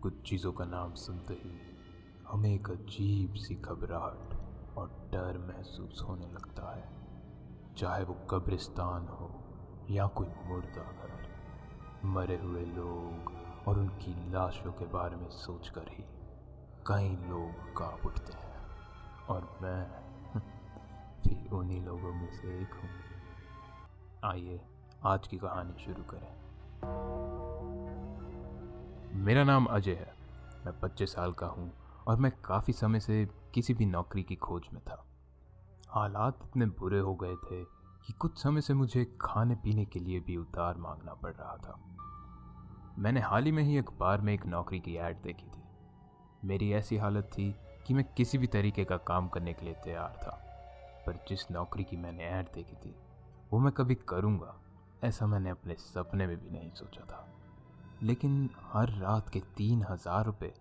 कुछ चीज़ों का नाम सुनते ही हमें एक अजीब सी घबराहट और डर महसूस होने लगता है, चाहे वो कब्रिस्तान हो या कोई मुर्दा घर। मरे हुए लोग और उनकी लाशों के बारे में सोचकर ही कई लोग कांप उठते हैं, और मैं भी उन्हीं लोगों में से एक हूँ। आइए आज की कहानी शुरू करें। मेरा नाम अजय है। मैं 25 साल का हूँ और मैं काफ़ी समय से किसी भी नौकरी की खोज में था। हालात इतने बुरे हो गए थे कि कुछ समय से मुझे खाने पीने के लिए भी उधार मांगना पड़ रहा था। मैंने हाल ही में ही अखबार में एक नौकरी की ऐड देखी थी। मेरी ऐसी हालत थी कि मैं किसी भी तरीके का काम करने के लिए तैयार था, पर जिस नौकरी की मैंने ऐड देखी थी वो मैं कभी करूँगा ऐसा मैंने अपने सपने में भी नहीं सोचा था। लेकिन हर रात के 3,000 रुपये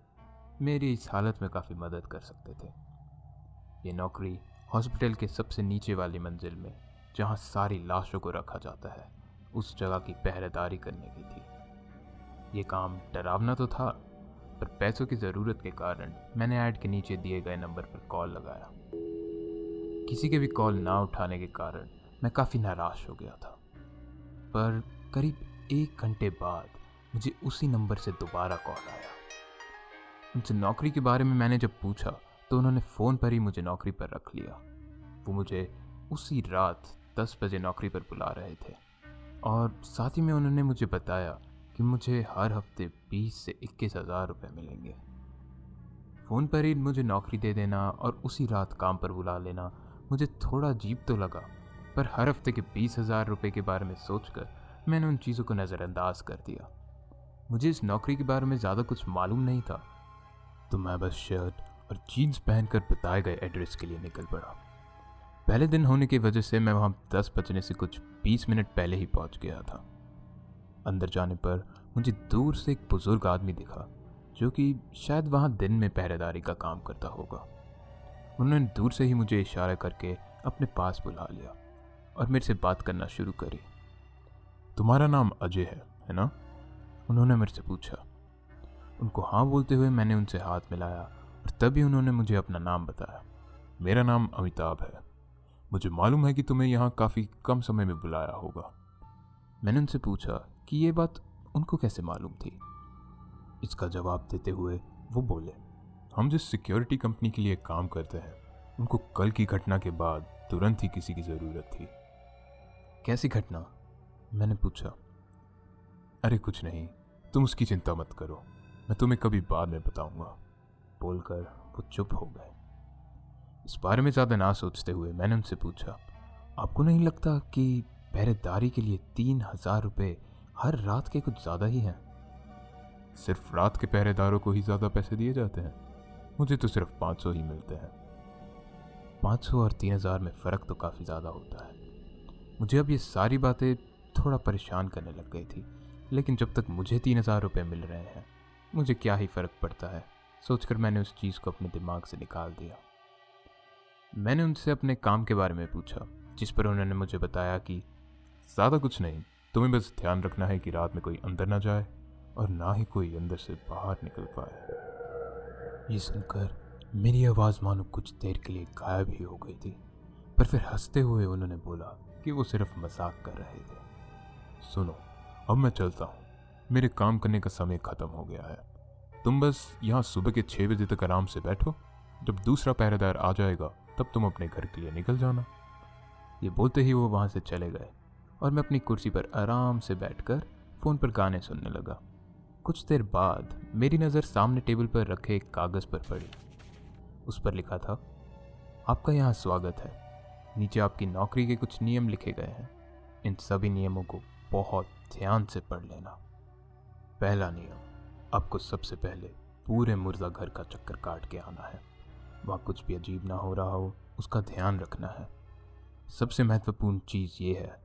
मेरी इस हालत में काफ़ी मदद कर सकते थे। ये नौकरी हॉस्पिटल के सबसे नीचे वाली मंजिल में, जहाँ सारी लाशों को रखा जाता है, उस जगह की पहरेदारी करने की थी। ये काम डरावना तो था, पर पैसों की ज़रूरत के कारण मैंने ऐड के नीचे दिए गए नंबर पर कॉल लगाया। किसी के भी कॉल ना उठाने के कारण मैं काफ़ी नाराज़ हो गया था, पर करीब 1 घंटे बाद मुझे उसी नंबर से दोबारा कॉल आया। उनसे नौकरी के बारे में मैंने जब पूछा तो उन्होंने फ़ोन पर ही मुझे नौकरी पर रख लिया। वो मुझे उसी रात 10 बजे नौकरी पर बुला रहे थे, और साथ ही में उन्होंने मुझे बताया कि मुझे हर हफ्ते 20 से 21,000 रुपये मिलेंगे। फ़ोन पर ही मुझे नौकरी दे देना और उसी रात काम पर बुला लेना मुझे थोड़ा अजीब तो लगा, पर हर हफ्ते के 20,000 रुपये के बारे में सोचकर मैंने उन चीज़ों को नज़रअंदाज कर दिया। मुझे इस नौकरी के बारे में ज़्यादा कुछ मालूम नहीं था, तो मैं बस शर्ट और जीन्स पहनकर बताए गए एड्रेस के लिए निकल पड़ा। पहले दिन होने की वजह से मैं वहाँ 10 बजने से कुछ 20 मिनट पहले ही पहुँच गया था। अंदर जाने पर मुझे दूर से एक बुज़ुर्ग आदमी दिखा, जो कि शायद वहाँ दिन में पहरेदारी का काम करता होगा। उन्होंने दूर से ही मुझे इशारा करके अपने पास बुला लिया और मेरे से बात करना शुरू करी। तुम्हारा नाम अजय है ना? उन्होंने मेरे से पूछा। उनको हाँ बोलते हुए मैंने उनसे हाथ मिलाया और तभी उन्होंने मुझे अपना नाम बताया। मेरा नाम अमिताभ है। मुझे मालूम है कि तुम्हें यहाँ काफ़ी कम समय में बुलाया होगा। मैंने उनसे पूछा कि ये बात उनको कैसे मालूम थी। इसका जवाब देते हुए वो बोले, हम जिस सिक्योरिटी कंपनी के लिए काम करते हैं, उनको कल की घटना के बाद तुरंत ही किसी की ज़रूरत थी। कैसी घटना? मैंने पूछा। अरे कुछ नहीं, तुम उसकी चिंता मत करो, मैं तुम्हें कभी बाद में बताऊंगा, बोलकर वो चुप हो गए। इस बारे में ज़्यादा ना सोचते हुए मैंने उनसे पूछा, आपको नहीं लगता कि पहरेदारी के लिए 3,000 रुपये हर रात के कुछ ज़्यादा ही हैं? सिर्फ रात के पहरेदारों को ही ज़्यादा पैसे दिए जाते हैं? मुझे तो सिर्फ 500 ही मिलते हैं। 500 और 3,000 में फ़र्क तो काफ़ी ज़्यादा होता है। मुझे अब ये सारी बातें थोड़ा परेशान करने लग गई थी, लेकिन जब तक मुझे 3,000 रुपये मिल रहे हैं, मुझे क्या ही फ़र्क पड़ता है, सोचकर मैंने उस चीज़ को अपने दिमाग से निकाल दिया। मैंने उनसे अपने काम के बारे में पूछा, जिस पर उन्होंने मुझे बताया कि ज़्यादा कुछ नहीं, तुम्हें बस ध्यान रखना है कि रात में कोई अंदर ना जाए और ना ही कोई अंदर से बाहर निकल पाए। ये सुनकर मेरी आवाज़ मानो कुछ देर के लिए गायब ही हो गई थी, पर फिर हंसते हुए उन्होंने बोला कि वो सिर्फ मजाक कर रहे थे। सुनो, अब मैं चलता हूँ, मेरे काम करने का समय ख़त्म हो गया है। तुम बस यहाँ सुबह के 6 बजे तक आराम से बैठो, जब दूसरा पहरेदार आ जाएगा तब तुम अपने घर के लिए निकल जाना। ये बोलते ही वो वहाँ से चले गए और मैं अपनी कुर्सी पर आराम से बैठकर फ़ोन पर गाने सुनने लगा। कुछ देर बाद मेरी नज़र सामने टेबल पर रखे एक कागज़ पर पड़ी। उस पर लिखा था, आपका यहाँ स्वागत है। नीचे आपकी नौकरी के कुछ नियम लिखे गए हैं। इन सभी नियमों को बहुत ध्यान से पढ़ लेना। पहला नियम, आपको सबसे पहले पूरे मुर्दा घर का चक्कर काट के आना है। वहाँ कुछ भी अजीब ना हो रहा हो, उसका ध्यान रखना है। सबसे महत्वपूर्ण चीज़ ये है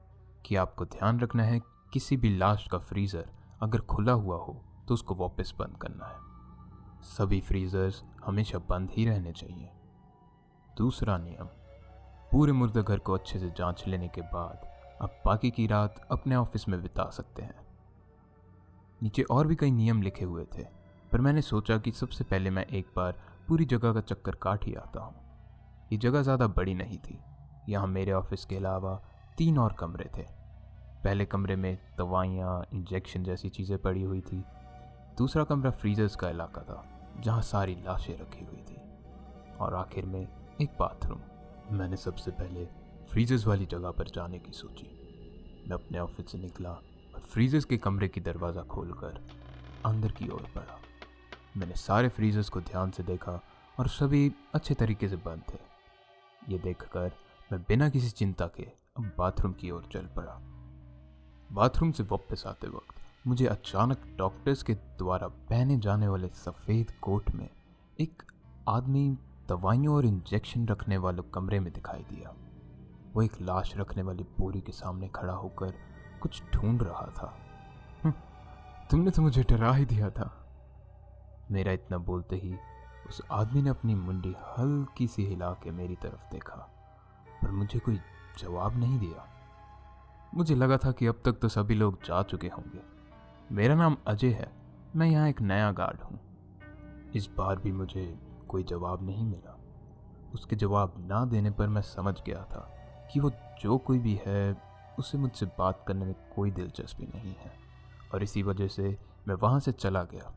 कि आपको ध्यान रखना है, किसी भी लाश का फ्रीज़र अगर खुला हुआ हो तो उसको वापस बंद करना है। सभी फ्रीज़र्स हमेशा बंद ही रहने चाहिए। दूसरा नियम, पूरे मुर्दा घर को अच्छे से जांच लेने के बाद आप बाकी की रात अपने ऑफिस में बिता सकते हैं। नीचे और भी कई नियम लिखे हुए थे, पर मैंने सोचा कि सबसे पहले मैं एक बार पूरी जगह का चक्कर काट ही आता हूँ। ये जगह ज़्यादा बड़ी नहीं थी। यहाँ मेरे ऑफिस के अलावा 3 और कमरे थे। पहले कमरे में दवाइयाँ, इंजेक्शन जैसी चीज़ें पड़ी हुई थी। दूसरा कमरा फ्रीजर्स का इलाका था, जहाँ सारी लाशें रखी हुई थी। और आखिर में एक बाथरूम। मैंने सबसे पहले फ्रीजर्स वाली जगह पर जाने की सोची। मैं अपने ऑफिस से निकला और फ्रीजर्स के कमरे की दरवाज़ा खोलकर अंदर की ओर बढ़ा। मैंने सारे फ्रीजर्स को ध्यान से देखा और सभी अच्छे तरीके से बंद थे। ये देखकर मैं बिना किसी चिंता के अब बाथरूम की ओर चल पड़ा। बाथरूम से वापस आते वक्त मुझे अचानक डॉक्टर्स के द्वारा पहने जाने वाले सफ़ेद कोट में एक आदमी दवाइयों और इंजेक्शन रखने वाले कमरे में दिखाई दिया। वो एक लाश रखने वाली बोरी के सामने खड़ा होकर कुछ ढूंढ रहा था। तुमने तो मुझे डरा ही दिया था। मेरा इतना बोलते ही उस आदमी ने अपनी मुंडी हल्की सी हिला के मेरी तरफ देखा, पर मुझे कोई जवाब नहीं दिया। मुझे लगा था कि अब तक तो सभी लोग जा चुके होंगे। मेरा नाम अजय है, मैं यहाँ एक नया गार्ड हूँ। इस बार भी मुझे कोई जवाब नहीं मिला। उसके जवाब ना देने पर मैं समझ गया था कि वो जो कोई भी है उसे मुझसे बात करने में कोई दिलचस्पी नहीं है, और इसी वजह से मैं वहाँ से चला गया।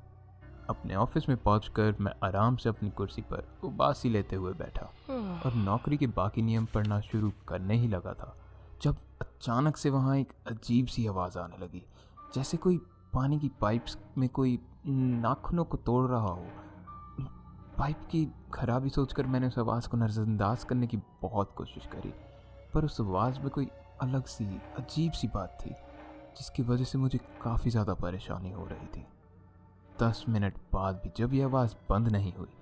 अपने ऑफिस में पहुंचकर मैं आराम से अपनी कुर्सी पर उबासी लेते हुए बैठा और नौकरी के बाकी नियम पढ़ना शुरू करने ही लगा था, जब अचानक से वहाँ एक अजीब सी आवाज़ आने लगी, जैसे कोई पानी की पाइप्स में कोई नाखूनों को तोड़ रहा हो। पाइप की खराबी सोचकर मैंने उस आवाज़ को नज़रअंदाज करने की बहुत कोशिश करी, पर उस आवाज़ में कोई अलग सी अजीब सी बात थी, जिसकी वजह से मुझे काफ़ी ज़्यादा परेशानी हो रही थी। 10 मिनट बाद भी जब यह आवाज़ बंद नहीं हुई,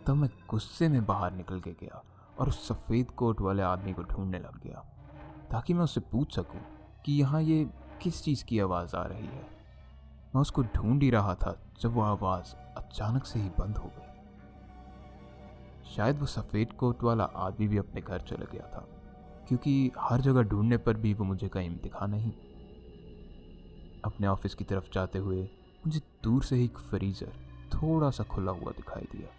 तब मैं गुस्से में बाहर निकल के गया और उस सफ़ेद कोट वाले आदमी को ढूंढने लग गया, ताकि मैं उससे पूछ सकूं कि यहाँ ये किस चीज़ की आवाज़ आ रही है। मैं उसको ढूंढ ही रहा था जब वो आवाज़ अचानक से ही बंद हो गई। शायद वो सफ़ेद कोट वाला आदमी भी अपने घर चला गया था, क्योंकि हर जगह ढूंढने पर भी वो मुझे कहीं दिखा नहीं। अपने ऑफिस की तरफ जाते हुए मुझे दूर से ही एक फ्रीज़र थोड़ा सा खुला हुआ दिखाई दिया।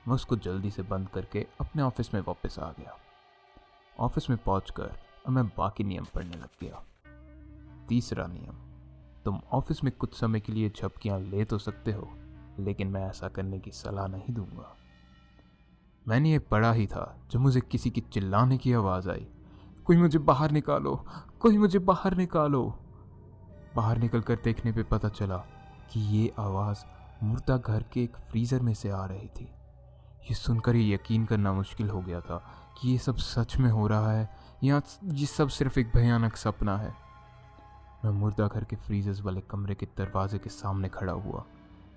मैं उसको जल्दी से बंद करके अपने ऑफिस में वापस आ गया। ऑफिस में पहुंचकर मैं बाकी नियम पढ़ने लग गया। तीसरा नियम, तुम ऑफिस में कुछ समय के लिए झपकियां ले तो सकते हो, लेकिन मैं ऐसा करने की सलाह नहीं दूंगा। मैंने ये पढ़ा ही था जब मुझे किसी की चिल्लाने की आवाज़ आई, कोई मुझे बाहर निकालो, कोई मुझे बाहर निकालो। बाहर निकलकर देखने पे पता चला कि ये आवाज़ मुर्दा घर के एक फ्रीज़र में से आ रही थी। ये सुनकर ये यकीन करना मुश्किल हो गया था कि ये सब सच में हो रहा है या ये सब सिर्फ एक भयानक सपना है। मैं मुर्दा घर के फ्रीजर्स वाले कमरे के दरवाजे के सामने खड़ा हुआ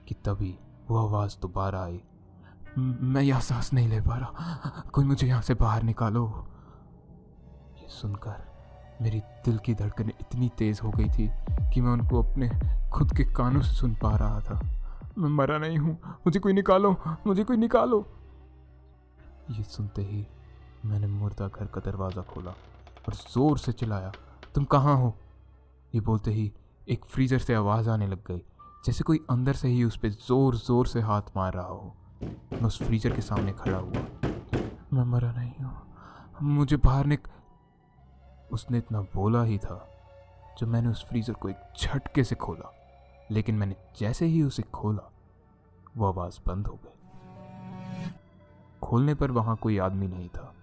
कि तभी वो आवाज़ दोबारा आई। मैं यहाँ सांस नहीं ले पा रहा, कोई मुझे यहाँ से बाहर निकालो। ये सुनकर मेरी दिल की धड़कनें इतनी तेज़ हो गई थी कि मैं उनको अपने खुद के कानों से सुन पा रहा था। मैं मरा नहीं हूँ, मुझे कोई निकालो, मुझे कोई निकालो। ये सुनते ही मैंने मुर्दा घर का दरवाज़ा खोला और ज़ोर से चिल्लाया, तुम कहाँ हो? ये बोलते ही एक फ्रीज़र से आवाज़ आने लग गई, जैसे कोई अंदर से ही उस पर ज़ोर ज़ोर से हाथ मार रहा हो। मैं उस फ्रीज़र के सामने खड़ा हुआ। मैं मरा नहीं हूँ, मुझे बाहर उसने इतना बोला ही था जब मैंने उस फ्रीज़र को एक झटके से खोला, लेकिन मैंने जैसे ही उसे खोला वो आवाज़ बंद हो गई। खोलने पर वहाँ कोई आदमी नहीं था,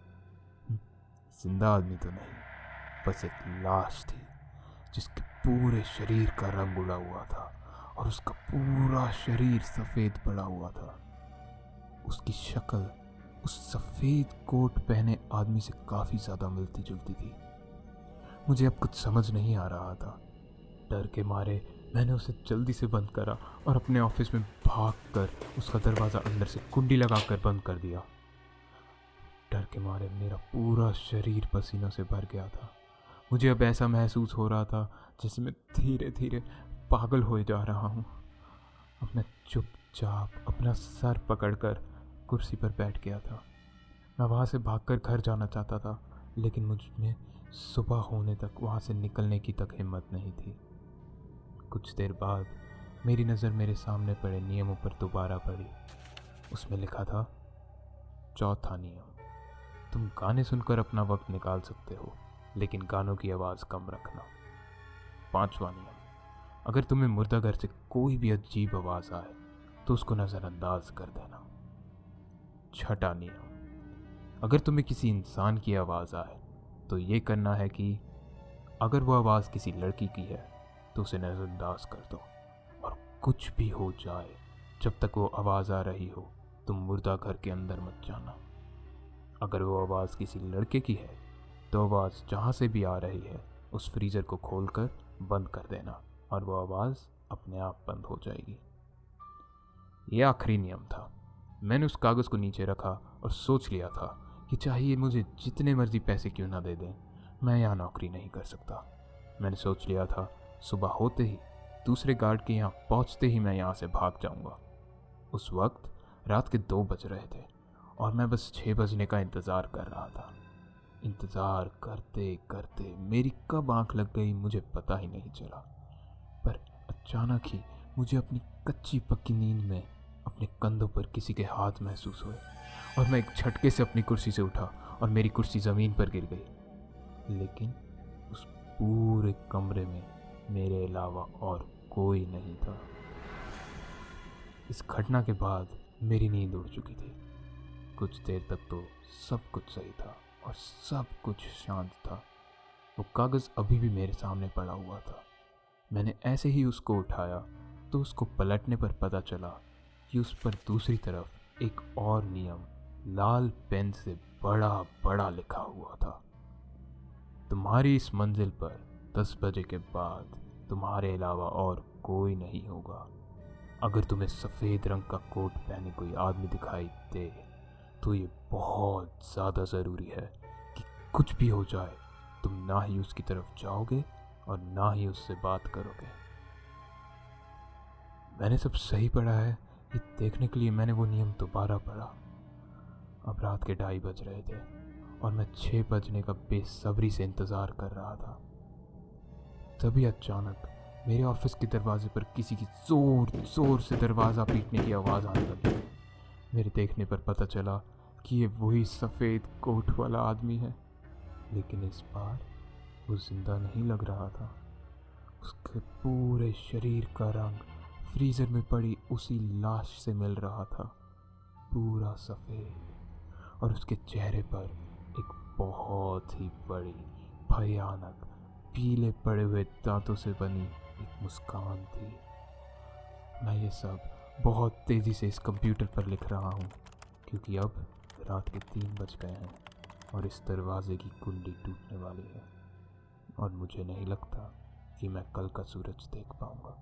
जिंदा आदमी तो नहीं, बस एक लाश थी जिसके पूरे शरीर का रंग उड़ा हुआ था और उसका पूरा शरीर सफ़ेद पड़ा हुआ था। उसकी शक्ल उस सफ़ेद कोट पहने आदमी से काफ़ी ज़्यादा मिलती जुलती थी। मुझे अब कुछ समझ नहीं आ रहा था। डर के मारे मैंने उसे जल्दी से बंद करा और अपने ऑफिस में भागकर उसका दरवाज़ा अंदर से कुंडी लगाकर बंद कर दिया। डर के मारे मेरा पूरा शरीर पसीनों से भर गया था। मुझे अब ऐसा महसूस हो रहा था जैसे मैं धीरे धीरे पागल हो जा रहा हूँ। अब मैं चुपचाप अपना सर पकड़कर कुर्सी पर बैठ गया था। मैं वहाँ से भागकर घर जाना चाहता था, लेकिन मुझ में सुबह होने तक वहाँ से निकलने की तक हिम्मत नहीं थी। कुछ देर बाद मेरी नज़र मेरे सामने पड़े नियमों पर दोबारा पड़ी। उसमें लिखा था, चौथा नियम, तुम गाने सुनकर अपना वक्त निकाल सकते हो, लेकिन गानों की आवाज़ कम रखना। पांचवा नियम, अगर तुम्हें मुर्दाघर से कोई भी अजीब आवाज़ आए तो उसको नज़रअंदाज कर देना। छठा नियम, अगर तुम्हें किसी इंसान की आवाज़ आए तो ये करना है कि अगर वो आवाज़ किसी लड़की की है तो उसे नज़रअंदाज कर दो, और कुछ भी हो जाए जब तक वो आवाज़ आ रही हो तुम मुर्दाघर के अंदर मत जाना। अगर वो आवाज़ किसी लड़के की है तो आवाज़ जहाँ से भी आ रही है उस फ्रीज़र को खोलकर बंद कर देना, और वो आवाज़ अपने आप बंद हो जाएगी। ये आखिरी नियम था। मैंने उस कागज़ को नीचे रखा और सोच लिया था कि चाहिए मुझे जितने मर्जी पैसे क्यों ना दे दें, मैं यहाँ नौकरी नहीं कर सकता। मैंने सोच लिया था सुबह होते ही, दूसरे गार्ड के यहाँ पहुँचते ही मैं यहाँ से भाग जाऊँगा। उस वक्त रात के 2 बज रहे थे और मैं बस 6 बजने का इंतज़ार कर रहा था। इंतज़ार करते करते मेरी कब आंख लग गई मुझे पता ही नहीं चला, पर अचानक ही मुझे अपनी कच्ची पक्की नींद में अपने कंधों पर किसी के हाथ महसूस हुए और मैं एक झटके से अपनी कुर्सी से उठा और मेरी कुर्सी ज़मीन पर गिर गई। लेकिन उस पूरे कमरे में मेरे अलावा और कोई नहीं था। इस घटना के बाद मेरी नींद उड़ चुकी थी। कुछ देर तक तो सब कुछ सही था और सब कुछ शांत था। वो कागज़ अभी भी मेरे सामने पड़ा हुआ था। मैंने ऐसे ही उसको उठाया तो उसको पलटने पर पता चला कि उस पर दूसरी तरफ एक और नियम लाल पेन से बड़ा बड़ा लिखा हुआ था, तुम्हारी इस मंजिल पर 10 बजे के बाद तुम्हारे अलावा और कोई नहीं होगा। अगर तुम्हें सफ़ेद रंग का कोट पहने कोई आदमी दिखाई दे तो ये बहुत ज़्यादा ज़रूरी है कि कुछ भी हो जाए तुम ना ही उसकी तरफ जाओगे और ना ही उससे बात करोगे। मैंने सब सही पढ़ा है ये देखने के लिए मैंने वो नियम दोबारा पढ़ा। अब रात के 2:30 बज रहे थे और मैं 6 बजने का बेसब्री से इंतज़ार कर रहा था। तभी अचानक मेरे ऑफिस के दरवाजे पर किसी की ज़ोर ज़ोर से दरवाज़ा पीटने की आवाज़ आने लगी। मेरे देखने पर पता चला कि ये वही सफ़ेद कोट वाला आदमी है, लेकिन इस बार वो जिंदा नहीं लग रहा था। उसके पूरे शरीर का रंग फ्रीज़र में पड़ी उसी लाश से मिल रहा था, पूरा सफ़ेद, और उसके चेहरे पर एक बहुत ही बड़ी भयानक पीले पड़े हुए दांतों से बनी एक मुस्कान थी। मैं ये सब बहुत तेज़ी से इस कंप्यूटर पर लिख रहा हूँ क्योंकि अब रात के 3 बज गए हैं और इस दरवाजे की कुंडी टूटने वाली है और मुझे नहीं लगता कि मैं कल का सूरज देख पाऊँगा।